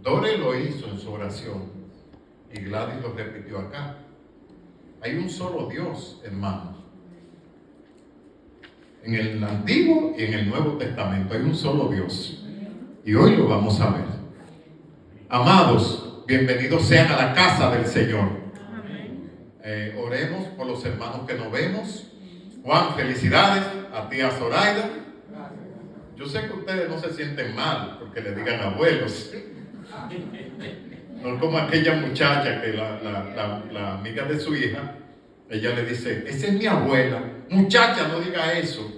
Dore lo hizo en su oración y Gladys lo repitió acá. Hay un solo Dios, hermanos. En el Antiguo y en el Nuevo Testamento hay un solo Dios. Y hoy lo vamos a ver. Amados, bienvenidos sean a la casa del Señor. Oremos por los hermanos que nos vemos. Juan, felicidades a tía Zoraida. Yo sé que ustedes no se sienten mal porque le digan abuelos. No es como aquella muchacha que la amiga de su hija, ella le dice, esa es mi abuela. Muchacha, no diga eso.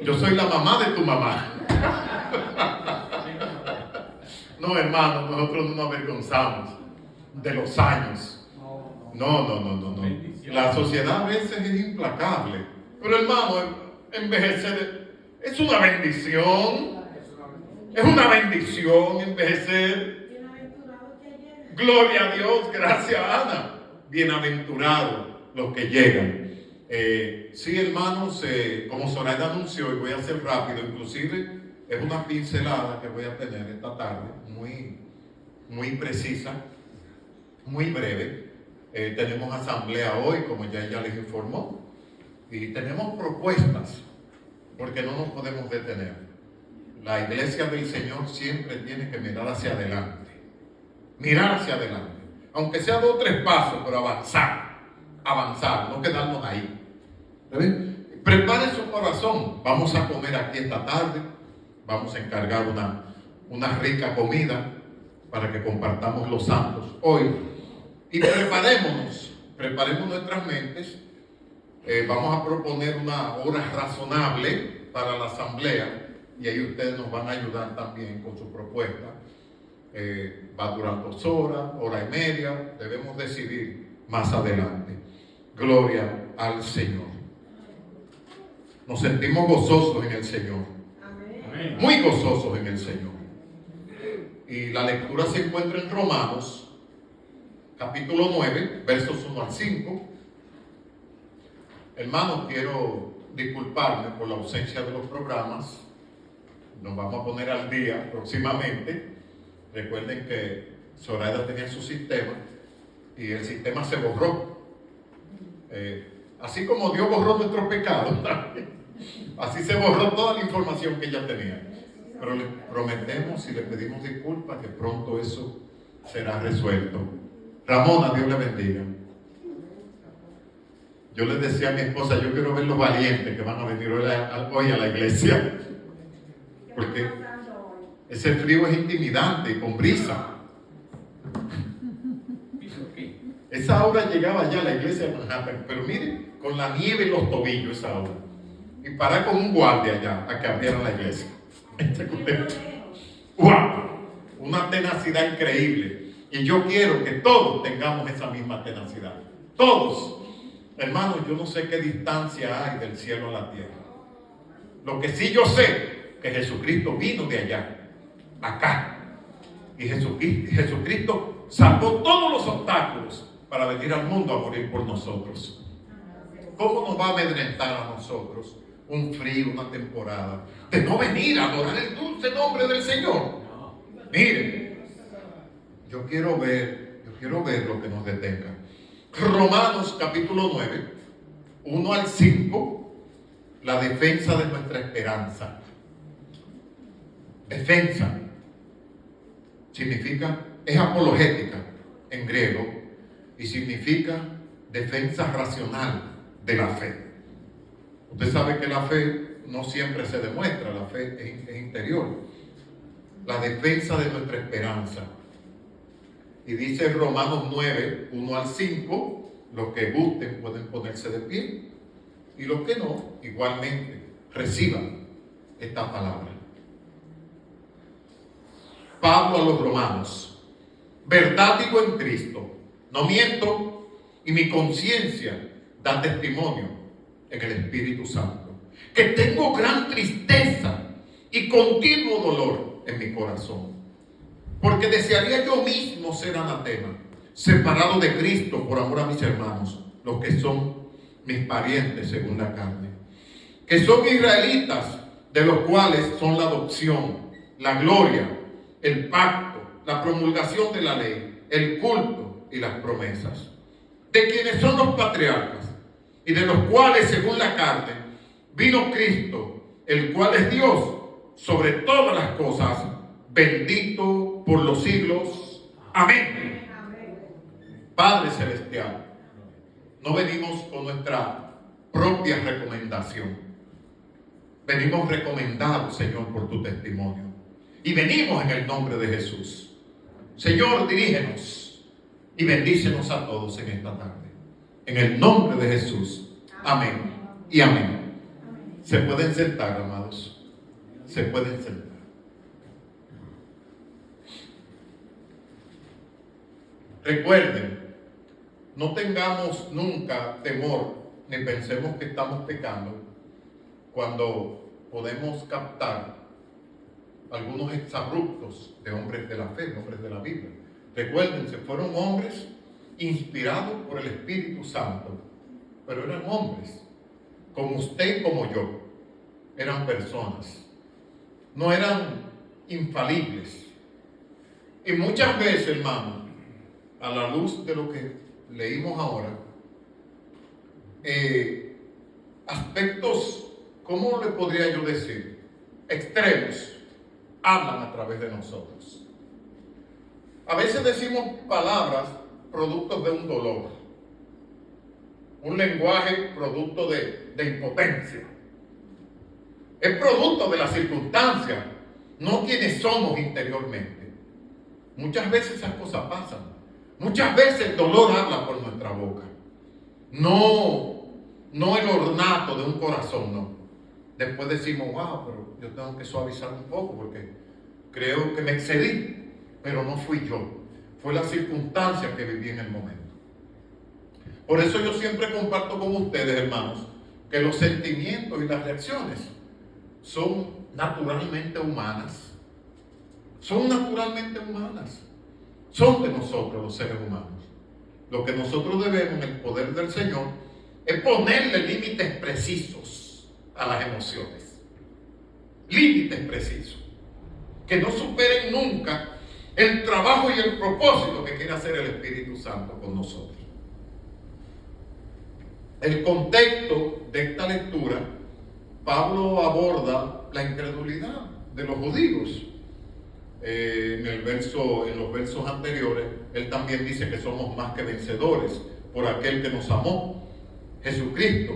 Yo soy la mamá de tu mamá. No, hermano, nosotros no nos avergonzamos de los años. No. La sociedad a veces es implacable. Pero hermano, envejecer es una bendición. Es una bendición envejecer. Gloria a Dios, gracias Ana. Bienaventurados los que llegan. Sí, hermanos, como Zoraida anunció, y voy a hacer rápido, inclusive es una pincelada que voy a tener esta tarde, muy precisa, muy breve. Tenemos asamblea hoy, como ya ella les informó, y tenemos propuestas, porque no nos podemos detener. La iglesia del Señor siempre tiene que mirar hacia adelante, aunque sea 2 o 3 pasos, pero avanzar, no quedarnos ahí. Prepare su corazón. Vamos a comer aquí esta tarde. Vamos a encargar una rica comida para que compartamos los santos hoy. Y preparemos nuestras mentes. Vamos a proponer una hora razonable para la asamblea y ahí ustedes nos van a ayudar también con su propuesta. Va a durar 2 horas, hora y media. Debemos decidir más adelante. Gloria al Señor. Nos sentimos gozosos en el Señor. Amén. Muy gozosos en el Señor. Y la lectura se encuentra en Romanos, capítulo 9, versos 1 al 5. Hermanos, quiero disculparme por la ausencia de los programas. Nos vamos a poner al día próximamente. Recuerden que Zoraida tenía su sistema y el sistema se borró. Así como Dios borró nuestros pecados, así se borró toda la información que ella tenía. Pero le prometemos y le pedimos disculpas que pronto eso será resuelto. Ramona, Dios le bendiga. Yo le decía a mi esposa, yo quiero ver los valientes que van a venir hoy a la iglesia. Porque ese frío es intimidante, con brisa. Esa hora llegaba ya a la iglesia de Manhattan, pero miren, con la nieve en los tobillos esa hora. Y parar con un guardia allá a que abrieran la iglesia. ¡Wow! Una tenacidad increíble. Y yo quiero que todos tengamos esa misma tenacidad. Todos. Hermanos, yo no sé qué distancia hay del cielo a la tierra. Lo que sí yo sé, que Jesucristo vino de allá, acá. Y Jesucristo salvó todos los obstáculos para venir al mundo a morir por nosotros. ¿Cómo nos va a amedrentar a nosotros un frío, una temporada, de no venir a adorar el dulce nombre del Señor? Miren, yo quiero ver lo que nos detenga. Romanos capítulo 9, 1 al 5, la defensa de nuestra esperanza. Defensa significa, es apologética en griego y significa defensa racional de la fe. Usted sabe que la fe no siempre se demuestra, la fe es interior. La defensa de nuestra esperanza. Y dice Romanos 9, 1 al 5, los que gusten pueden ponerse de pie y los que no, igualmente, reciban esta palabra. Pablo a los romanos: verdad digo en Cristo, no miento, y mi conciencia da testimonio en el Espíritu Santo, que tengo gran tristeza y continuo dolor en mi corazón, porque desearía yo mismo ser anatema, separado de Cristo por amor a mis hermanos, los que son mis parientes según la carne, que son israelitas, de los cuales son la adopción, la gloria, el pacto, la promulgación de la ley, el culto y las promesas, de quienes son los patriarcas y de los cuales, según la carne, vino Cristo, el cual es Dios sobre todas las cosas, bendito por los siglos. Amén. Padre Celestial, no venimos con nuestra propia recomendación. Venimos recomendados, Señor, por tu testimonio. Y venimos en el nombre de Jesús. Señor, dirígenos y bendícenos a todos en esta tarde. En el nombre de Jesús. Amén y amén. Se pueden sentar, amados. Se pueden sentar. Recuerden, no tengamos nunca temor ni pensemos que estamos pecando cuando podemos captar algunos exabruptos de hombres de la fe, hombres de la Biblia. Recuérdense, fueron hombres inspirados por el Espíritu Santo, pero eran hombres, como usted y como yo. Eran personas, no eran infalibles. Y muchas veces, hermano, a la luz de lo que leímos ahora, aspectos, ¿cómo le podría yo decir? Extremos, hablan a través de nosotros. A veces decimos palabras productos de un dolor, un lenguaje producto de impotencia. Es producto de las circunstancias, no quienes somos interiormente. Muchas veces esas cosas pasan. Muchas veces el dolor habla por nuestra boca. No el ornato de un corazón, no. Después decimos, wow, pero yo tengo que suavizar un poco porque creo que me excedí. Pero no fui yo. Fue la circunstancia que viví en el momento. Por eso yo siempre comparto con ustedes, hermanos, que los sentimientos y las reacciones son naturalmente humanas. Son naturalmente humanas. Son de nosotros los seres humanos. Lo que nosotros debemos en el poder del Señor es ponerle límites precisos a las emociones. Límites precisos. Que no superen nunca el trabajo y el propósito que quiere hacer el Espíritu Santo con nosotros. El contexto de esta lectura, Pablo aborda la incredulidad de los judíos. En los versos anteriores, él también dice que somos más que vencedores por aquel que nos amó, Jesucristo.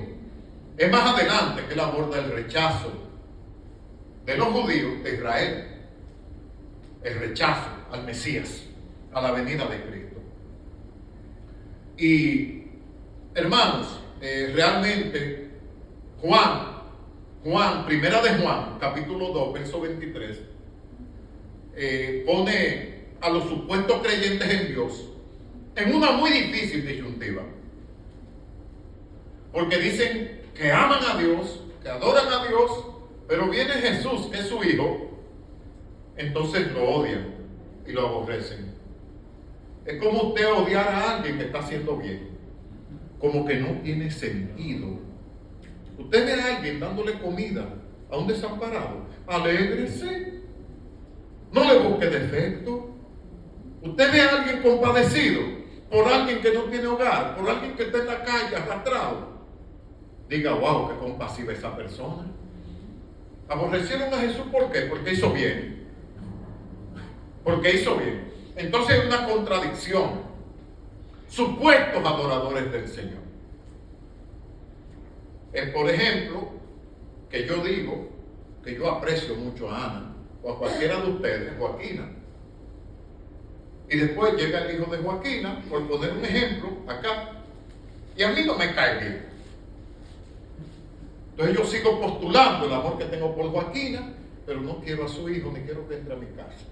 Es más adelante que él aborda el rechazo de los judíos de Israel, el rechazo al Mesías, a la venida de Cristo. Y hermanos, realmente Primera de Juan, capítulo 2, verso 23, pone a los supuestos creyentes en Dios en una muy difícil disyuntiva. Porque dicen que aman a Dios, que adoran a Dios, pero viene Jesús, que es su Hijo, entonces lo odian y lo aborrecen. Es como usted odiar a alguien que está haciendo bien, como que no tiene sentido. Usted ve a alguien dándole comida a un desamparado, alégrese, no le busque defecto. Usted ve a alguien compadecido por alguien que no tiene hogar, por alguien que está en la calle arrastrado, diga, wow, qué compasiva esa persona. Aborrecieron a Jesús, ¿por qué? Porque hizo bien. Porque hizo bien. Entonces hay una contradicción. Supuestos adoradores del Señor. Por ejemplo, que yo digo que yo aprecio mucho a Ana, o a cualquiera de ustedes, Joaquina. Y después llega el hijo de Joaquina, por poner un ejemplo, acá, y a mí no me cae bien. Entonces yo sigo postulando el amor que tengo por Joaquina, pero no quiero a su hijo, ni quiero que entre a mi casa.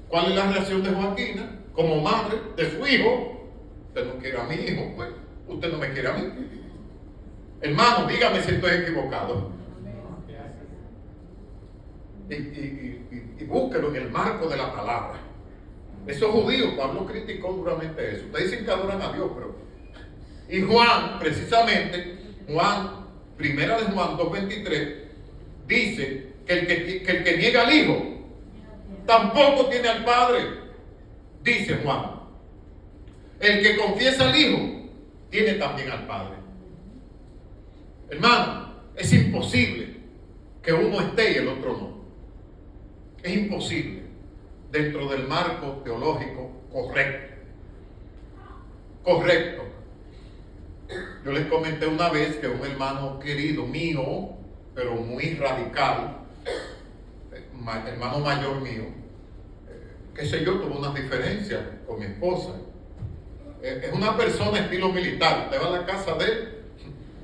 ¿Cuál es la reacción de Joaquina? Como madre de su hijo, usted no quiere a mi hijo, pues, usted no me quiere a mí. Hermano, dígame si estoy equivocado. Y búsquelo en el marco de la palabra. Esos judíos, Pablo criticó duramente eso. Ustedes dicen que adoran a Dios, pero... Y Juan, precisamente, Primera de Juan 2:23, dice que el que niega al Hijo, tampoco tiene al Padre, dice Juan. El que confiesa al Hijo, tiene también al Padre. Hermano, es imposible que uno esté y el otro no. Es imposible dentro del marco teológico correcto. Correcto. Yo les comenté una vez que un hermano querido mío, pero muy radical, hermano mayor mío, qué sé yo, tuvo unas diferencias con mi esposa. Es una persona estilo militar. Usted va a la casa de él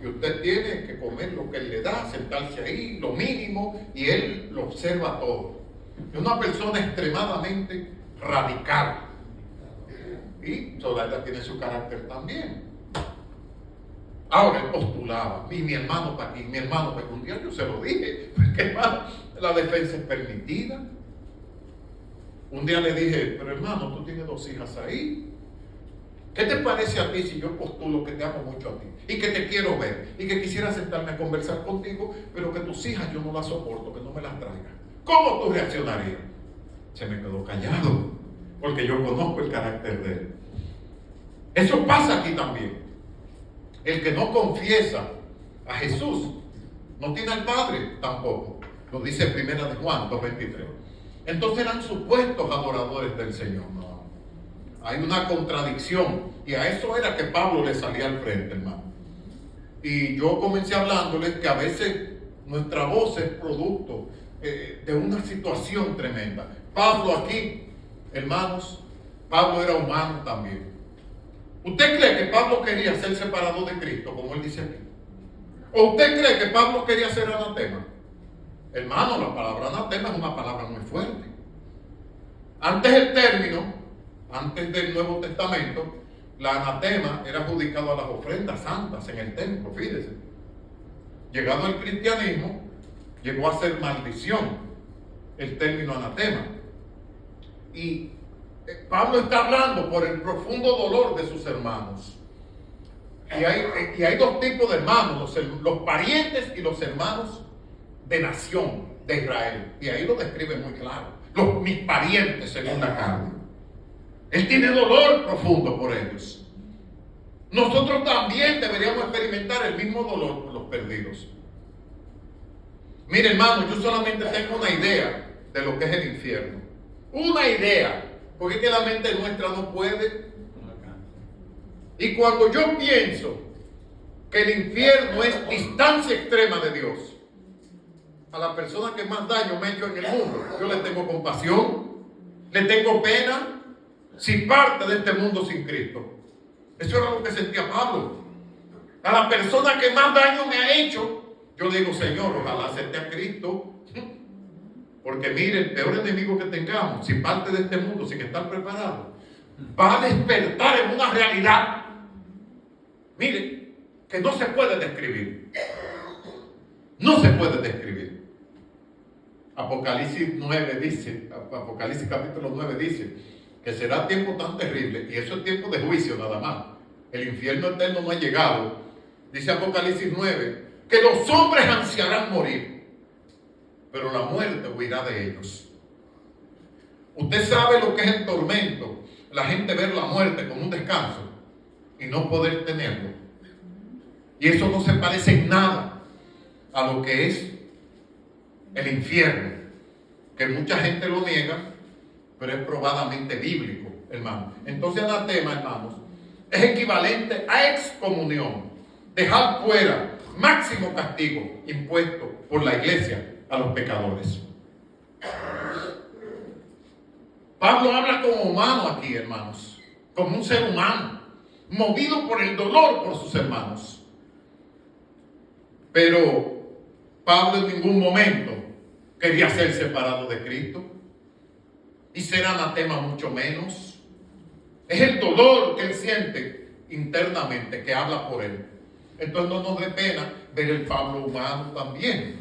y usted tiene que comer lo que él le da, sentarse ahí, lo mínimo, y él lo observa todo. Es una persona extremadamente radical. Y Zoraida tiene su carácter también. Ahora él postulaba, y mi hermano para aquí, mi hermano para aquí. Un día yo se lo dije, porque hermano, la defensa es permitida. Un día le dije, pero hermano, tú tienes 2 hijas ahí. ¿Qué te parece a ti si yo postulo que te amo mucho a ti y que te quiero ver y que quisiera sentarme a conversar contigo, pero que tus hijas yo no las soporto, que no me las traigas? ¿Cómo tú reaccionarías? Se me quedó callado, porque yo conozco el carácter de él. Eso pasa aquí también. El que no confiesa a Jesús no tiene al Padre tampoco. Lo dice Primera de Juan 2:23. Entonces eran supuestos adoradores del Señor. No. Hay una contradicción, y a eso era que Pablo le salía al frente, hermano. Y yo comencé hablándoles que a veces nuestra voz es producto de una situación tremenda. Pablo aquí, hermanos, Pablo era humano también. ¿Usted cree que Pablo quería ser separado de Cristo, como él dice aquí? ¿O usted cree que Pablo quería ser anatema? Hermano, la palabra anatema es una palabra muy fuerte. Antes el término, antes del Nuevo Testamento, la anatema era adjudicado a las ofrendas santas en el templo, fíjese. Llegado al cristianismo, llegó a ser maldición el término anatema. Y Pablo está hablando por el profundo dolor de sus hermanos. Y hay 2 tipos de hermanos, los parientes y los hermanos de nación de Israel. Y ahí lo describe muy claro. Mis parientes según la carne. Él tiene dolor profundo por ellos. Nosotros también deberíamos experimentar el mismo dolor por los perdidos. Mire, hermano, yo solamente tengo una idea de lo que es el infierno. Una idea. Porque es que la mente nuestra no puede. Y cuando yo pienso que el infierno es distancia extrema de Dios, a la persona que más daño me ha hecho en el mundo, yo le tengo compasión, le tengo pena, si parte de este mundo sin Cristo. Eso era lo que sentía Pablo. A la persona que más daño me ha hecho, yo le digo, Señor, ojalá acepte a Cristo. Porque mire, el peor enemigo que tengamos, si parte de este mundo sin estar preparado, va a despertar en una realidad, mire, que no se puede describir. No se puede describir. Apocalipsis 9 dice, Apocalipsis capítulo 9 dice, que será tiempo tan terrible, y eso es tiempo de juicio nada más. El infierno eterno no ha llegado. Dice Apocalipsis 9, que los hombres ansiarán morir, pero la muerte huirá de ellos. Usted sabe lo que es el tormento, la gente ver la muerte como un descanso y no poder tenerlo. Y eso no se parece en nada a lo que es el infierno, que mucha gente lo niega, pero es probadamente bíblico, hermano. Entonces anatema, hermanos, es equivalente a excomunión, dejar fuera, máximo castigo impuesto por la iglesia a los pecadores. Pablo habla como humano aquí, hermanos, como un ser humano, movido por el dolor por sus hermanos. Pero Pablo en ningún momento quería ser separado de Cristo, y ser anatema mucho menos. Es el dolor que él siente internamente que habla por él. Entonces no nos dé pena ver el Pablo humano también,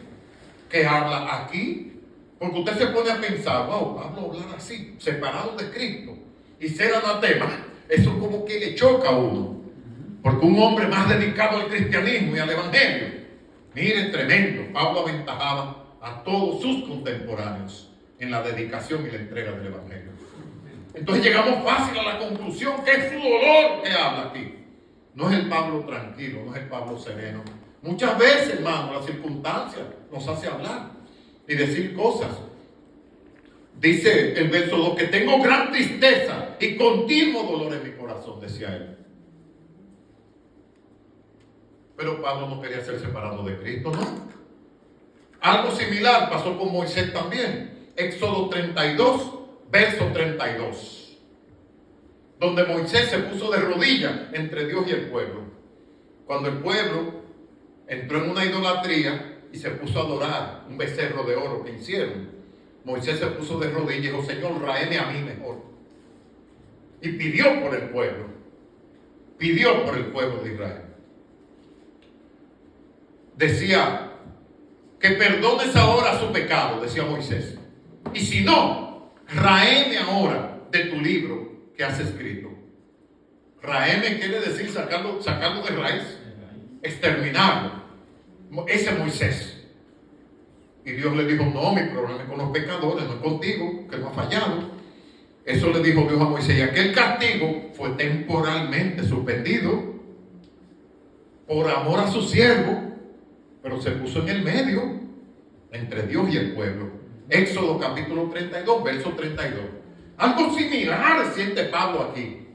que habla aquí, porque usted se pone a pensar, wow, Pablo hablar así, separado de Cristo y ser anatema, eso como que le choca a uno, porque un hombre más dedicado al cristianismo y al evangelio, miren, tremendo, Pablo aventajaba a todos sus contemporáneos, en la dedicación y la entrega del Evangelio. Entonces llegamos fácil a la conclusión que es su dolor que habla aquí. No es el Pablo tranquilo, no es el Pablo sereno. Muchas veces, hermano, las circunstancias nos hace hablar y decir cosas. Dice el verso 2 que tengo gran tristeza y continuo dolor en mi corazón, decía él. Pero Pablo no quería ser separado de Cristo, ¿no? Algo similar pasó con Moisés también. Éxodo 32, verso 32. Donde Moisés se puso de rodillas entre Dios y el pueblo. Cuando el pueblo entró en una idolatría y se puso a adorar un becerro de oro que hicieron, Moisés se puso de rodillas y dijo: Señor, ráeme a mí mejor. Y pidió por el pueblo. Pidió por el pueblo de Israel. Decía: que perdones ahora su pecado, decía Moisés. Y si no, ráeme ahora de tu libro que has escrito. Ráeme quiere decir sacarlo de raíz, exterminarlo. Ese Moisés. Y Dios le dijo: no, mi problema es con los pecadores, no es contigo, que no ha fallado. Eso le dijo Dios a Moisés. Y aquel castigo fue temporalmente suspendido por amor a su siervo, pero se puso en el medio entre Dios y el pueblo. Éxodo capítulo 32, verso 32. Algo similar siente Pablo aquí,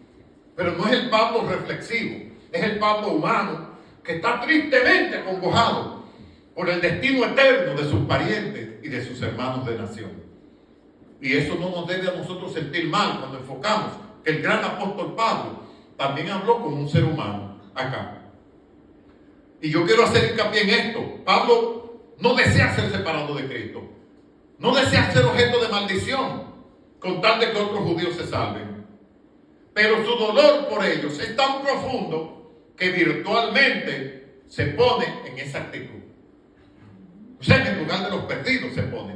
pero no es el Pablo reflexivo, es el Pablo humano que está tristemente acongojado por el destino eterno de sus parientes y de sus hermanos de nación. Y eso no nos debe a nosotros sentir mal cuando enfocamos que el gran apóstol Pablo también habló con un ser humano acá. Y yo quiero hacer hincapié en esto. Pablo no desea ser separado de Cristo. No desea ser objeto de maldición con tal de que otros judíos se salven. Pero su dolor por ellos es tan profundo que virtualmente se pone en esa actitud. O sea, en el lugar de los perdidos se pone.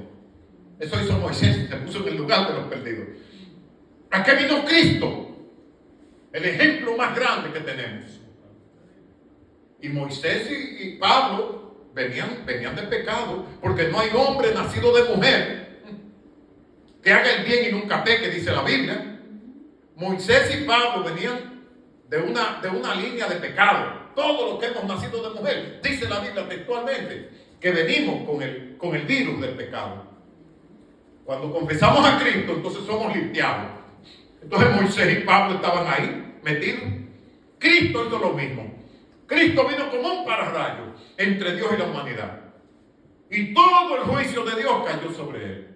Eso hizo Moisés, se puso en el lugar de los perdidos. ¿A qué vino Cristo? El ejemplo más grande que tenemos. Y Moisés y Pablo venían de pecado, porque no hay hombre nacido de mujer que haga el bien y nunca peque, dice la Biblia. Moisés y Pablo venían de una línea de pecado. Todos los que hemos nacido de mujer, dice la Biblia textualmente, que venimos con el virus del pecado. Cuando confesamos a Cristo, entonces somos limpiados. Entonces Moisés y Pablo estaban ahí metidos. Cristo hizo lo mismo. Cristo vino como un pararrayo entre Dios y la humanidad. Y todo el juicio de Dios cayó sobre él,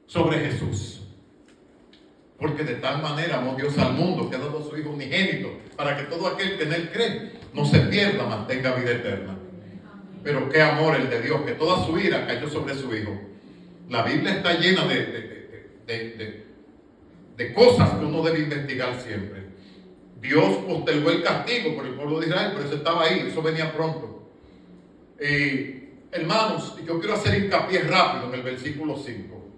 sobre Jesús. Porque de tal manera amó Dios al mundo que ha dado a su Hijo unigénito, para que todo aquel que en él cree no se pierda, mantenga vida eterna. Pero qué amor el de Dios, que toda su ira cayó sobre su Hijo. La Biblia está llena de cosas que uno debe investigar siempre. Dios postergó el castigo por el pueblo de Israel, pero eso estaba ahí, eso venía pronto. Hermanos, yo quiero hacer hincapié rápido en el versículo 5.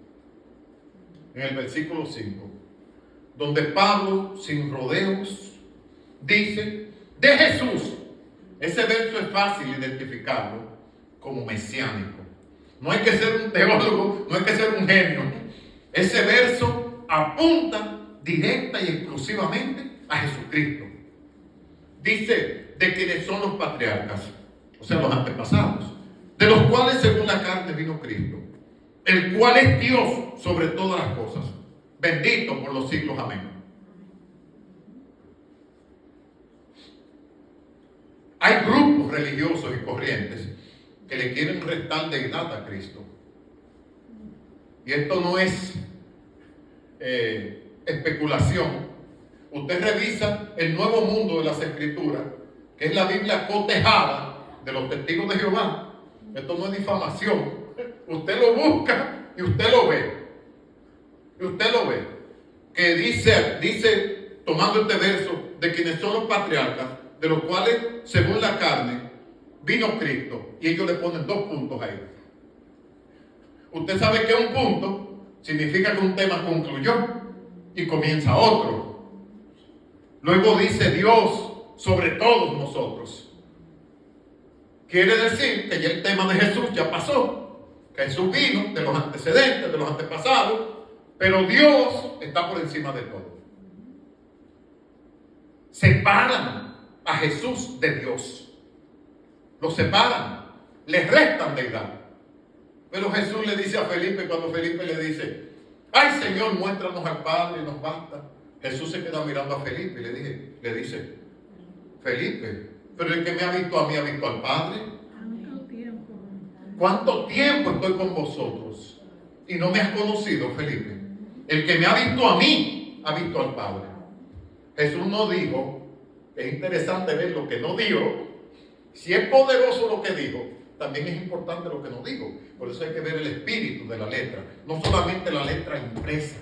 En el versículo 5, donde Pablo, sin rodeos, dice de Jesús. Ese verso es fácil identificarlo como mesiánico. No hay que ser un teólogo, no hay que ser un genio. Ese verso apunta directa y exclusivamente a Jesucristo. Dice de quienes son los patriarcas, o sea, los antepasados, de los cuales según la carne vino Cristo, el cual es Dios sobre todas las cosas, bendito por los siglos, amén. Hay grupos religiosos y corrientes que le quieren restar deidad a Cristo. Y esto no es especulación. Usted revisa el Nuevo Mundo de las Escrituras, que es la Biblia cotejada de los testigos de Jehová. Esto no es difamación. Usted lo busca y usted lo ve. Y usted lo ve. Que dice, tomando este verso, de quienes son los patriarcas, de los cuales, según la carne, vino Cristo. Y ellos le ponen 2 puntos ahí. Usted sabe que un punto significa que un tema concluyó y comienza otro. Luego dice Dios sobre todos nosotros. Quiere decir que ya el tema de Jesús ya pasó. Jesús vino de los antecedentes, de los antepasados, pero Dios está por encima de todo. Separan a Jesús de Dios. Lo separan, le restan deidad. Pero Jesús le dice a Felipe, cuando Felipe le dice, ay Señor, muéstranos al Padre y nos basta. Jesús se queda mirando a Felipe y le dice, Felipe, pero el que me ha visto a mí ha visto al Padre. ¿Cuánto tiempo estoy con vosotros y no me has conocido, Felipe? El que me ha visto a mí ha visto al Padre. Jesús no dijo, es interesante ver lo que no dijo. Si es poderoso lo que dijo, también es importante lo que no dijo. Por eso hay que ver el espíritu de la letra, no solamente la letra impresa.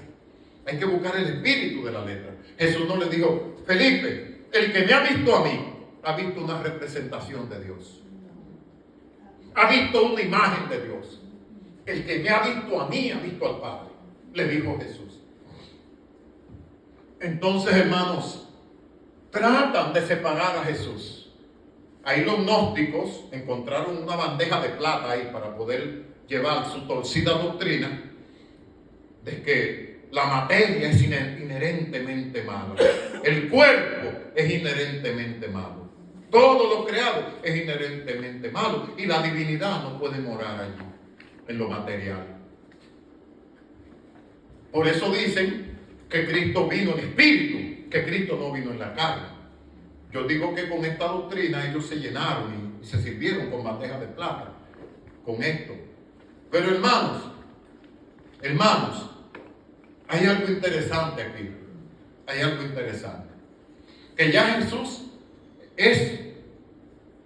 Hay que buscar el espíritu de la letra. Jesús no le dijo, Felipe, el que me ha visto a mí ha visto una representación de Dios. Ha visto una imagen de Dios. El que me ha visto a mí ha visto al Padre, le dijo Jesús. Entonces, hermanos, tratan de separar a Jesús. Ahí los gnósticos encontraron una bandeja de plata ahí para poder llevar su torcida doctrina de que la materia es inherentemente mala. El cuerpo es inherentemente malo. Todo lo creado es inherentemente malo. Y la divinidad no puede morar allí, en lo material. Por eso dicen que Cristo vino en espíritu, que Cristo no vino en la carne. Yo digo que con esta doctrina ellos se llenaron y se sirvieron con bandejas de plata, con esto. Pero hermanos, hay algo interesante aquí. Hay algo interesante. Que ya Jesús es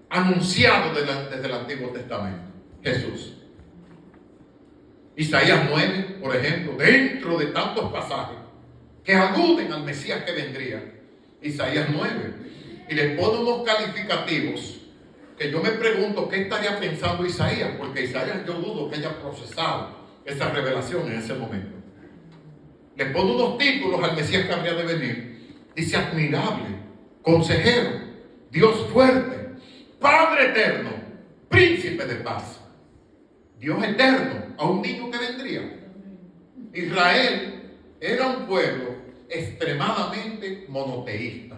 anunciado desde el Antiguo Testamento. Jesús. Isaías 9, por ejemplo, dentro de tantos pasajes que aluden al Mesías que vendría. Isaías 9. Y le pone unos calificativos que yo me pregunto qué estaría pensando Isaías, porque Isaías yo dudo que haya procesado esa revelación en ese momento. Le pone unos títulos al Mesías que habría de venir. Dice admirable, consejero, Dios fuerte, Padre eterno, príncipe de paz. Dios eterno, a un niño que vendría. Israel era un pueblo extremadamente monoteísta.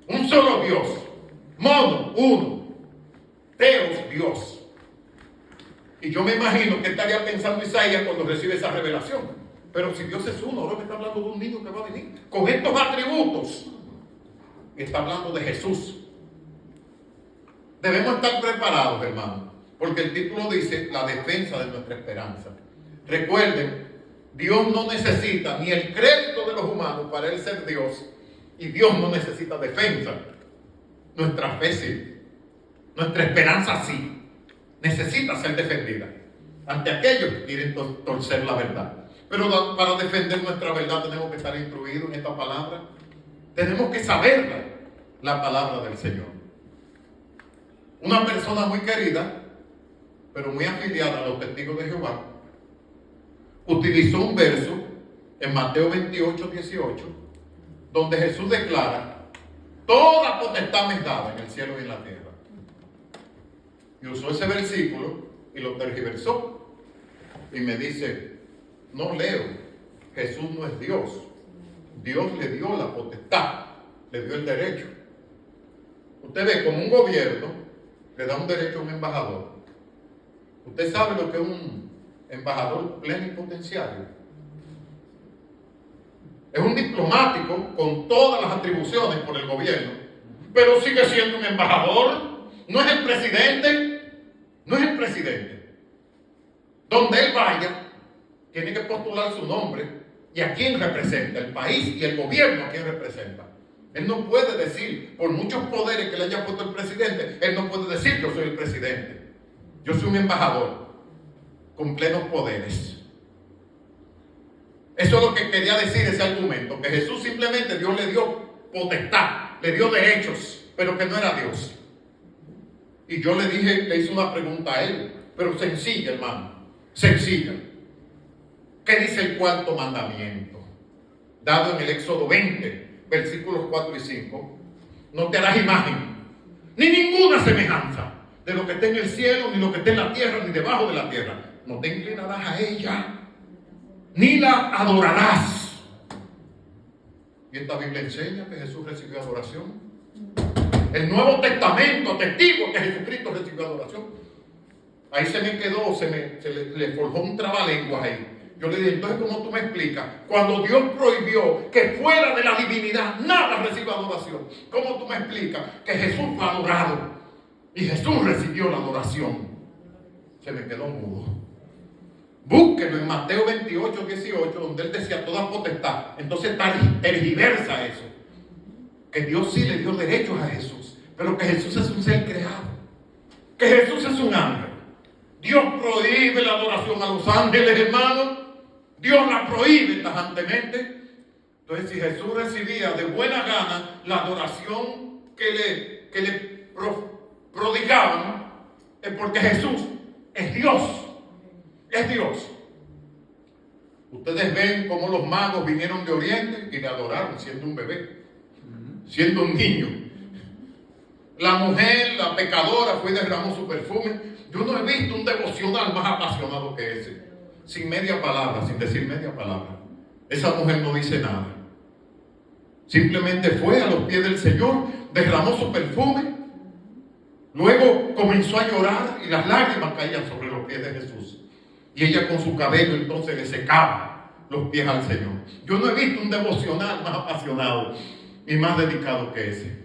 Un solo Dios, mono, uno, Teos, Dios. Y yo me imagino que estaría pensando Isaías cuando recibe esa revelación. Pero si Dios es uno, ahora me está hablando de un niño que va a venir con estos atributos. Está hablando de Jesús. Debemos estar preparados, hermanos, porque el título dice la defensa de nuestra esperanza. Recuerden, Dios no necesita ni el crédito de los humanos para Él ser Dios, y Dios no necesita defensa. Nuestra fe sí, nuestra esperanza sí, necesita ser defendida ante aquellos que quieren torcer la verdad. Pero para defender nuestra verdad tenemos que estar instruidos en esta palabra. Tenemos que saberla, la palabra del Señor. Una persona muy querida, pero muy afiliada a los testigos de Jehová, utilizó un verso en Mateo 28, 18, donde Jesús declara, toda potestad me es dada en el cielo y en la tierra. Y usó ese versículo y lo tergiversó. Y me dice, no leo, Jesús no es Dios. Dios le dio la potestad, le dio el derecho. Usted ve, como un gobierno le da un derecho a un embajador. Usted sabe lo que es un embajador plenipotenciario. Es un diplomático con todas las atribuciones por el gobierno, pero sigue siendo un embajador. No es el presidente, no es el presidente. Donde él vaya, tiene que postular su nombre y a quién representa, el país y el gobierno a quién representa. Él no puede decir, por muchos poderes que le haya puesto el presidente, él no puede decir yo soy el presidente. Yo soy un embajador con plenos poderes. Eso es lo que quería decir ese argumento, que Jesús simplemente Dios le dio potestad, le dio derechos, pero que no era Dios. Y yo le dije, le hice una pregunta a él, pero sencilla, hermano, sencilla. ¿Qué dice el cuarto mandamiento? Dado en el Éxodo 20, versículos 4 y 5. No te harás imagen, ni ninguna semejanza de lo que esté en el cielo, ni lo que esté en la tierra, ni debajo de la tierra. no te inclinarás a ella, ni la adorarás. Y esta Biblia enseña que Jesús recibió adoración. El Nuevo Testamento testigo que Jesucristo recibió adoración. Ahí se me quedó, le forjó un trabalenguas ahí. Yo le dije, entonces, ¿cómo tú me explicas? Cuando Dios prohibió que fuera de la divinidad nada reciba adoración, ¿cómo tú me explicas que Jesús fue adorado y Jesús recibió la adoración? Se me quedó mudo. Búsquelo en Mateo 28, 18, donde él decía toda potestad. Entonces tergiversa eso. Que Dios sí le dio derechos a Jesús, pero que Jesús es un ser creado. Que Jesús es un ángel. Dios prohíbe la adoración a los ángeles, hermanos. Dios la prohíbe tajantemente. Entonces, si Jesús recibía de buena gana la adoración que le prodigaban, es porque Jesús es Dios. Es Dios. Ustedes ven cómo los magos vinieron de Oriente y le adoraron siendo un bebé, siendo un niño. La mujer, la pecadora, fue y derramó su perfume. Yo no he visto un devocional más apasionado que ese. Sin media palabra, sin decir media palabra. Esa mujer no dice nada. Simplemente fue a los pies del Señor, derramó su perfume. Luego comenzó a llorar y las lágrimas caían sobre los pies de Jesús. Y ella con su cabello entonces le secaba los pies al Señor. Yo no he visto un devocional más apasionado y más dedicado que ese.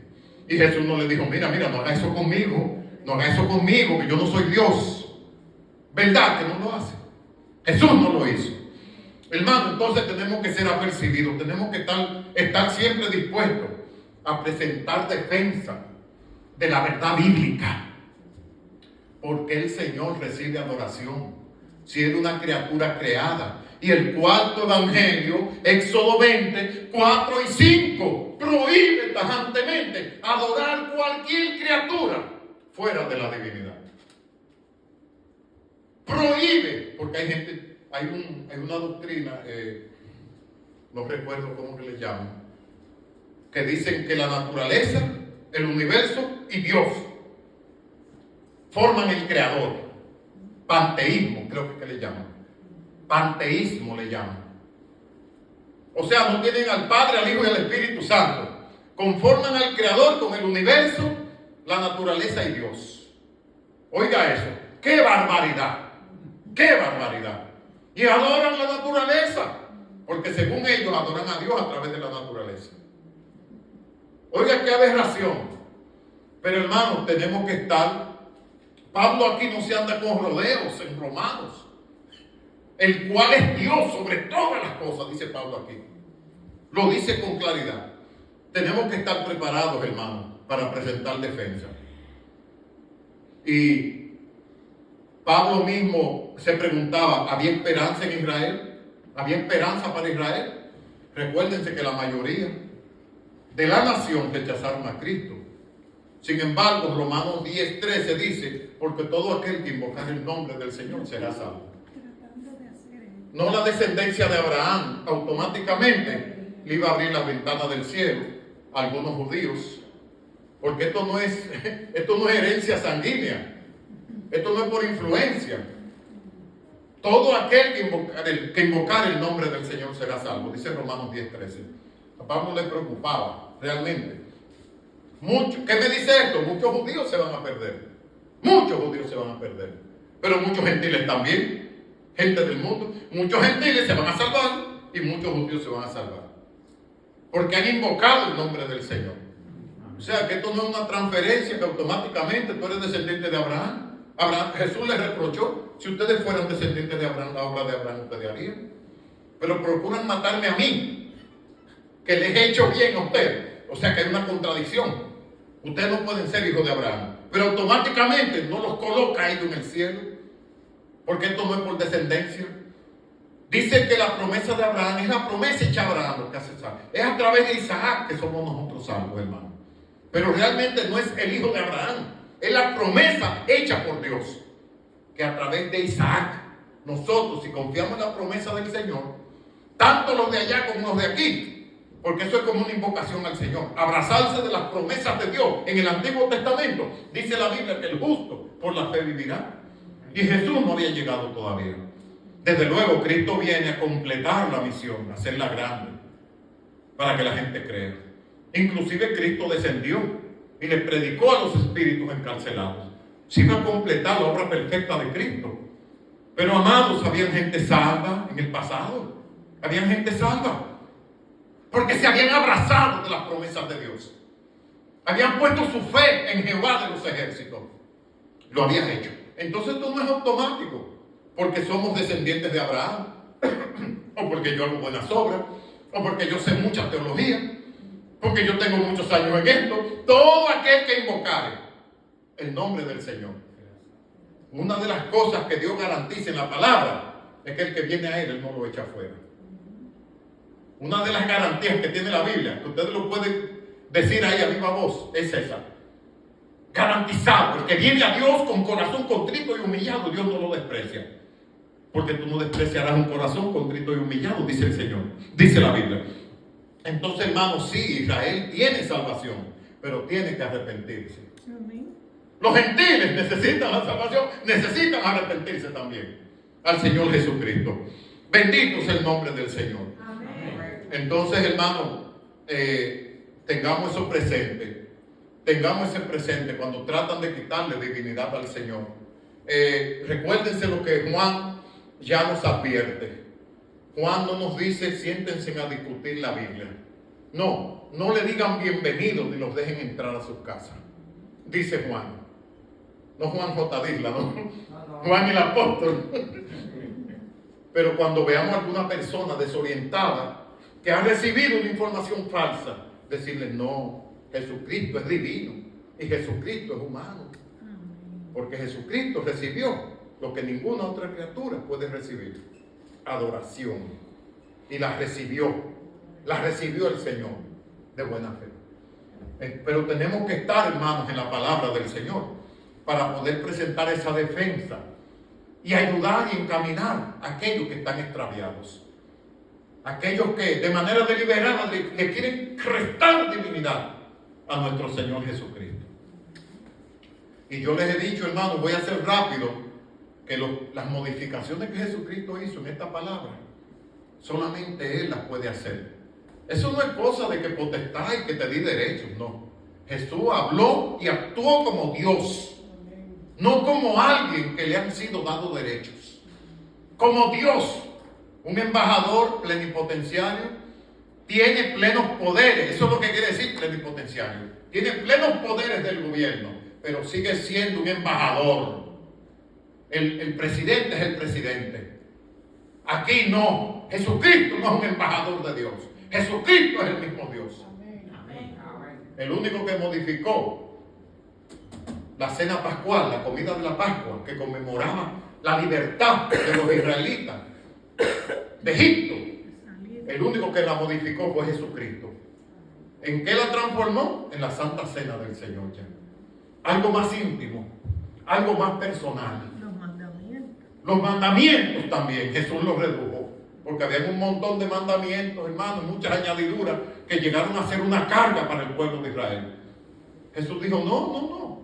Y Jesús no le dijo, mira, no haga eso conmigo. No haga eso conmigo, que yo no soy Dios. ¿Verdad que no lo hace? Jesús no lo hizo. Hermano, entonces tenemos que ser apercibidos. Tenemos que estar siempre dispuestos a presentar defensa de la verdad bíblica. Porque el Señor recibe adoración. Si era una criatura creada. Y el cuarto evangelio, Éxodo 20, 4 y 5, prohíbe tajantemente adorar cualquier criatura fuera de la divinidad. Prohíbe, porque hay gente, hay una doctrina, no recuerdo cómo que le llaman, que dicen que la naturaleza, el universo y Dios forman el creador. Panteísmo, creo que le llaman. Panteísmo le llaman. O sea, no tienen al Padre, al Hijo y al Espíritu Santo. Conforman al Creador con el universo, la naturaleza y Dios. Oiga eso. ¡Qué barbaridad! ¡Qué barbaridad! Y adoran la naturaleza. Porque según ellos adoran a Dios a través de la naturaleza. Oiga qué aberración. Pero hermanos, tenemos que estar. Pablo aquí no se anda con rodeos en Romanos. El cual es Dios sobre todas las cosas, dice Pablo aquí. Lo dice con claridad. Tenemos que estar preparados, hermanos, para presentar defensa. Y Pablo mismo se preguntaba, ¿había esperanza en Israel? ¿Había esperanza para Israel? Recuérdense que la mayoría de la nación rechazaron a Cristo. Sin embargo, Romanos 10:13 dice, porque todo aquel que invocar el nombre del Señor será salvo. No la descendencia de Abraham automáticamente le iba a abrir las ventanas del cielo a algunos judíos, porque esto no es herencia sanguínea, esto no es por influencia. Todo aquel que invocar el nombre del Señor será salvo, dice Romanos 10:13. A Pablo le preocupaba realmente. ¿Qué me dice esto? Muchos judíos se van a perder. Muchos judíos se van a perder. Pero muchos gentiles también. Gente del mundo. Muchos gentiles se van a salvar y muchos judíos se van a salvar. Porque han invocado el nombre del Señor. O sea que esto no es una transferencia que automáticamente tú eres descendiente de Abraham. Jesús les reprochó, si ustedes fueran descendientes de Abraham, la obra de Abraham ustedes harían. Pero procuran matarme a mí, que les he hecho bien a ustedes. O sea que hay una contradicción. Ustedes no pueden ser hijos de Abraham, pero automáticamente no los coloca ellos en el cielo, porque esto no es por descendencia. Dice que la promesa de Abraham es la promesa hecha a Abraham, lo que hace salvo. Es a través de Isaac que somos nosotros salvos, hermano. Pero realmente no es el hijo de Abraham, es la promesa hecha por Dios, que a través de Isaac, nosotros, si confiamos en la promesa del Señor, tanto los de allá como los de aquí, porque eso es como una invocación al Señor, abrazarse de las promesas de Dios. En el Antiguo Testamento dice la Biblia que el justo por la fe vivirá. Y Jesús no había llegado todavía. Desde luego, Cristo viene a completar la misión, a hacerla grande, para que la gente crea. Inclusive Cristo descendió y le predicó a los espíritus encarcelados. Se iba a completar la obra perfecta de Cristo. Pero amados, había gente salva en el pasado. Había gente salva. Porque se habían abrazado de las promesas de Dios. Habían puesto su fe en Jehová de los ejércitos. Lo habían hecho. Entonces esto no es automático. Porque somos descendientes de Abraham. O porque yo hago buenas obras. O porque yo sé mucha teología. Porque yo tengo muchos años en esto. Todo aquel que invocare el nombre del Señor. Una de las cosas que Dios garantiza en la palabra es que el que viene a Él no lo echa afuera. Una de las garantías que tiene la Biblia, que ustedes lo pueden decir ahí a viva voz, es esa. Garantizado. El que viene a Dios con corazón contrito y humillado, Dios no lo desprecia. Porque tú no despreciarás un corazón contrito y humillado, dice el Señor. Dice la Biblia. Entonces, hermanos, sí, Israel tiene salvación, pero tiene que arrepentirse. Amén. Los gentiles necesitan la salvación, necesitan arrepentirse también al Señor Jesucristo. Bendito es el nombre del Señor. Amén. Entonces, hermano, tengamos eso presente. Tengamos ese presente cuando tratan de quitarle divinidad al Señor. Recuérdense lo que Juan ya nos advierte. Juan no nos dice siéntense a discutir la Biblia. No le digan bienvenidos ni los dejen entrar a sus casas. Dice Juan. No Juan J. Disla, ¿no? Juan el apóstol. Pero cuando veamos a alguna persona desorientada que ha recibido una información falsa, decirle no, Jesucristo es divino y Jesucristo es humano. Porque Jesucristo recibió lo que ninguna otra criatura puede recibir: adoración. Y la recibió el Señor de buena fe. Pero tenemos que estar, hermanos, en la palabra del Señor para poder presentar esa defensa y ayudar y encaminar a aquellos que están extraviados. Aquellos que de manera deliberada le quieren restar divinidad a nuestro Señor Jesucristo. Y yo les he dicho, hermanos, voy a ser rápido, que las modificaciones que Jesucristo hizo en esta palabra, solamente Él las puede hacer. Eso no es cosa de que potestad y que te di derechos, no. Jesús habló y actuó como Dios, no como alguien que le han sido dados derechos. Como Dios, un embajador plenipotenciario, tiene plenos poderes. Eso es lo que quiere decir plenipotenciario. Tiene plenos poderes del gobierno, pero sigue siendo un embajador. El presidente es el presidente. Aquí no. Jesucristo no es un embajador de Dios. Jesucristo es el mismo Dios. El único que modificó la cena pascual, la comida de la Pascua, que conmemoraba la libertad de los israelitas de Egipto, el único que la modificó fue Jesucristo. ¿En qué la transformó? En la Santa Cena del Señor ya. Algo más íntimo, algo más personal. Los mandamientos también, Jesús los redujo, porque había un montón de mandamientos, hermanos, muchas añadiduras que llegaron a ser una carga para el pueblo de Israel. Jesús dijo, no.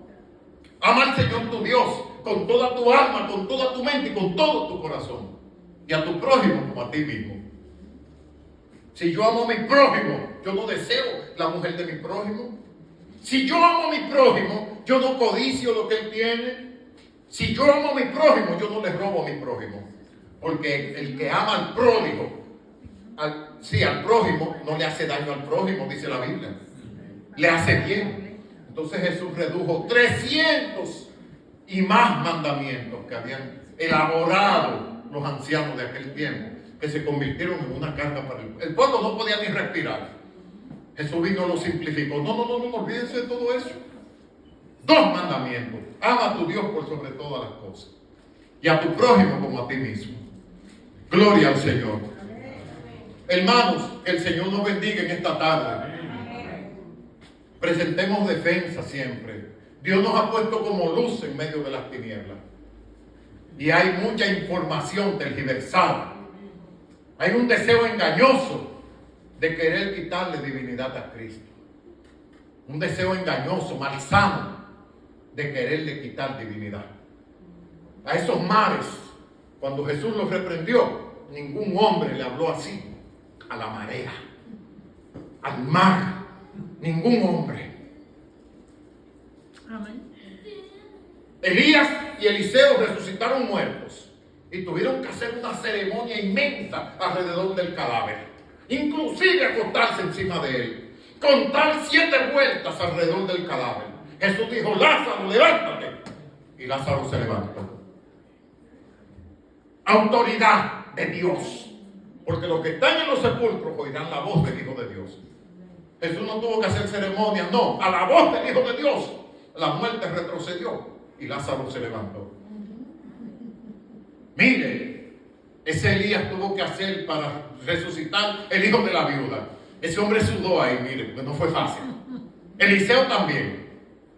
Ama al Señor tu Dios con toda tu alma, con toda tu mente y con todo tu corazón. Y a tu prójimo como a ti mismo. Si yo amo a mi prójimo, yo no deseo la mujer de mi prójimo. Si yo amo a mi prójimo, yo no codicio lo que él tiene. Si yo amo a mi prójimo, yo no le robo a mi prójimo. Porque el que ama al pródigo, al prójimo, no le hace daño al prójimo, dice la Biblia. Le hace bien. Entonces Jesús redujo 300 y más mandamientos que habían elaborado los ancianos de aquel tiempo, que se convirtieron en una carga para el pueblo. No podía ni respirar. Jesús vino y lo simplificó. No, olvídense de todo eso. 2 mandamientos. Ama a tu Dios por sobre todas las cosas. Y a tu prójimo como a ti mismo. Gloria al Señor. Hermanos, que el Señor nos bendiga en esta tarde. Presentemos defensa siempre. Dios nos ha puesto como luz en medio de las tinieblas. Y hay mucha información tergiversada. Hay un deseo engañoso de querer quitarle divinidad a Cristo. Un deseo engañoso, malsano, de quererle quitar divinidad. a esos mares, cuando Jesús los reprendió, ningún hombre le habló así a la marea, al mar, ningún hombre. Amén. Elías y Eliseo resucitaron muertos y tuvieron que hacer una ceremonia inmensa alrededor del cadáver, inclusive acostarse encima de él, contar 7 vueltas alrededor del cadáver. Jesús dijo: Lázaro, levántate, y Lázaro se levantó. Autoridad de Dios, porque los que están en los sepulcros oirán la voz del Hijo de Dios. Jesús no tuvo que hacer ceremonia, no, a la voz del Hijo de Dios la muerte retrocedió y Lázaro se levantó. Mire, ese Elías tuvo que hacer para resucitar el hijo de la viuda. Ese hombre sudó ahí, mire, porque no fue fácil. Eliseo también.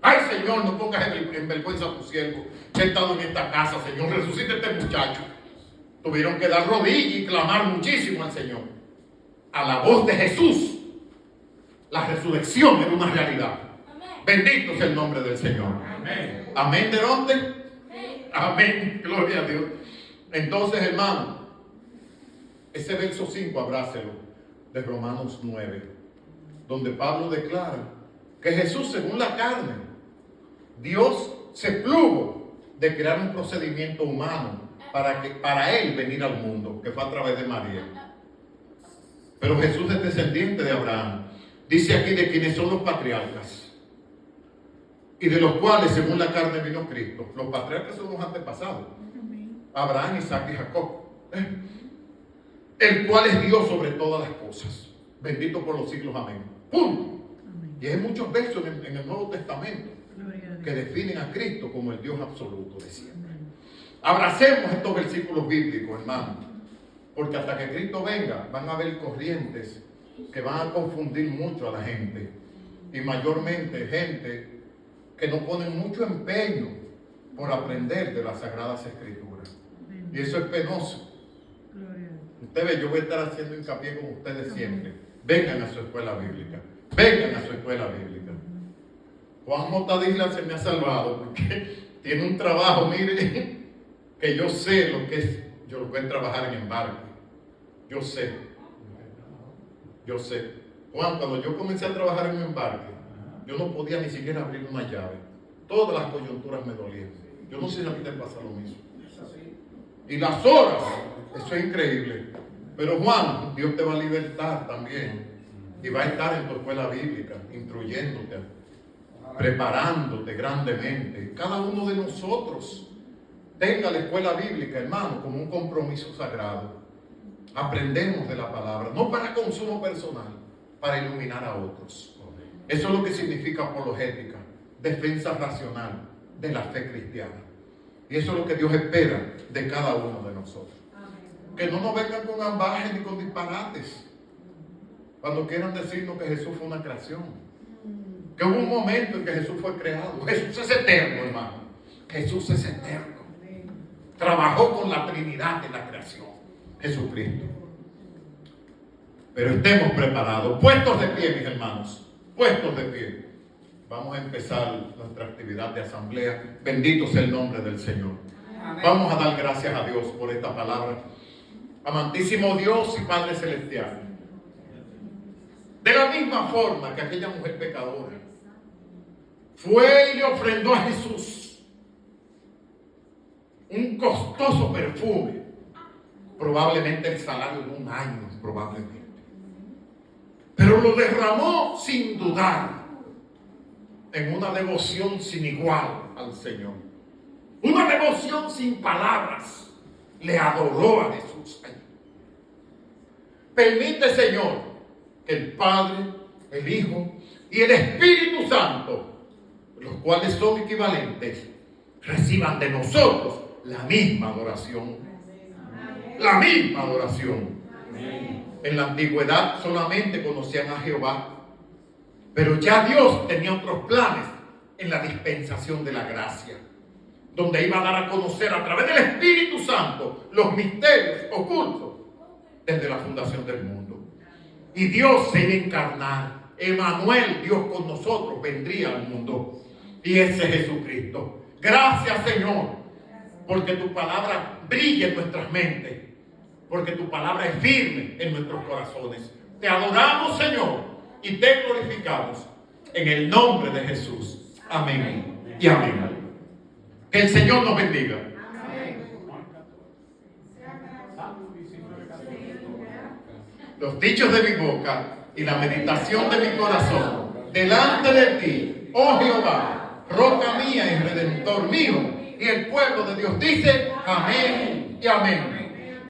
Ay, Señor, no pongas en vergüenza a tu siervo que ha estado en esta casa, Señor, resucita a este muchacho. Tuvieron que dar rodillas y clamar muchísimo al Señor. A la voz de Jesús, la resurrección era una realidad. Bendito sea el nombre del Señor. Amén. ¿Amén de dónde? Amén. Gloria a Dios. Entonces, hermano, ese verso 5, abrácelo, de Romanos 9, donde Pablo declara que Jesús, según la carne, Dios se plugo de crear un procedimiento humano para él venir al mundo, que fue a través de María. Pero Jesús es descendiente de Abraham. Dice aquí de quienes son los patriarcas, y de los cuales, según la carne, vino Cristo. Los patriarcas son los antepasados: Abraham, Isaac y Jacob, el cual es Dios sobre todas las cosas, bendito por los siglos, amén. Punto. Y hay muchos versos en el Nuevo Testamento que definen a Cristo como el Dios absoluto de siempre. Abracemos estos versículos bíblicos, hermano, porque hasta que Cristo venga van a haber corrientes que van a confundir mucho a la gente, y mayormente gente que no ponen mucho empeño por aprender de las Sagradas Escrituras. Y eso es penoso. Usted ve, yo voy a estar haciendo hincapié con ustedes siempre. Vengan a su escuela bíblica. Vengan a su escuela bíblica. Juan Motadisla se me ha salvado porque tiene un trabajo, mire, que yo sé lo que es. Yo lo voy a trabajar en embarque. Yo sé. Juan, cuando yo comencé a trabajar en un embarque, yo no podía ni siquiera abrir una llave. Todas las coyunturas me dolían. Yo no sé si a ti te pasa lo mismo. Y las horas, eso es increíble. Pero Juan, Dios te va a libertar también. Y va a estar en tu escuela bíblica, instruyéndote, preparándote grandemente. Cada uno de nosotros tenga la escuela bíblica, hermano, como un compromiso sagrado. Aprendemos de la palabra, no para consumo personal, para iluminar a otros. Eso es lo que significa apologética, defensa racional de la fe cristiana. Y eso es lo que Dios espera de cada uno de nosotros. Que no nos vengan con ambajes ni con disparates cuando quieran decirnos que Jesús fue una creación. Que hubo un momento en que Jesús fue creado. Jesús es eterno, hermano. Jesús es eterno. Trabajó con la Trinidad en la creación, Jesucristo. Pero estemos preparados, puestos de pie, mis hermanos. Puestos de pie. Vamos a empezar nuestra actividad de asamblea. Bendito sea el nombre del Señor. Amén. Vamos a dar gracias a Dios por esta palabra. Amantísimo Dios y Padre Celestial, de la misma forma que aquella mujer pecadora fue y le ofrendó a Jesús un costoso perfume, probablemente el salario de un año, probablemente, pero lo derramó sin dudar en una devoción sin igual al Señor, una devoción sin palabras. Le adoró a Jesús. Permite, Señor, que el Padre, el Hijo y el Espíritu Santo, los cuales son equivalentes, reciban de nosotros la misma adoración. La misma adoración. En la antigüedad solamente conocían a Jehová, pero ya Dios tenía otros planes en la dispensación de la gracia, donde iba a dar a conocer a través del Espíritu Santo los misterios ocultos desde la fundación del mundo. Y Dios se iba a encarnar. Emanuel, Dios con nosotros, vendría al mundo. Y ese es Jesucristo. Gracias, Señor, porque tu palabra brilla en nuestras mentes, porque tu palabra es firme en nuestros corazones. Te adoramos, Señor, y te glorificamos en el nombre de Jesús. Amén y amén. Que el Señor nos bendiga. Los dichos de mi boca y la meditación de mi corazón delante de ti, oh Jehová, roca mía y redentor mío. Y el pueblo de Dios dice amén y amén.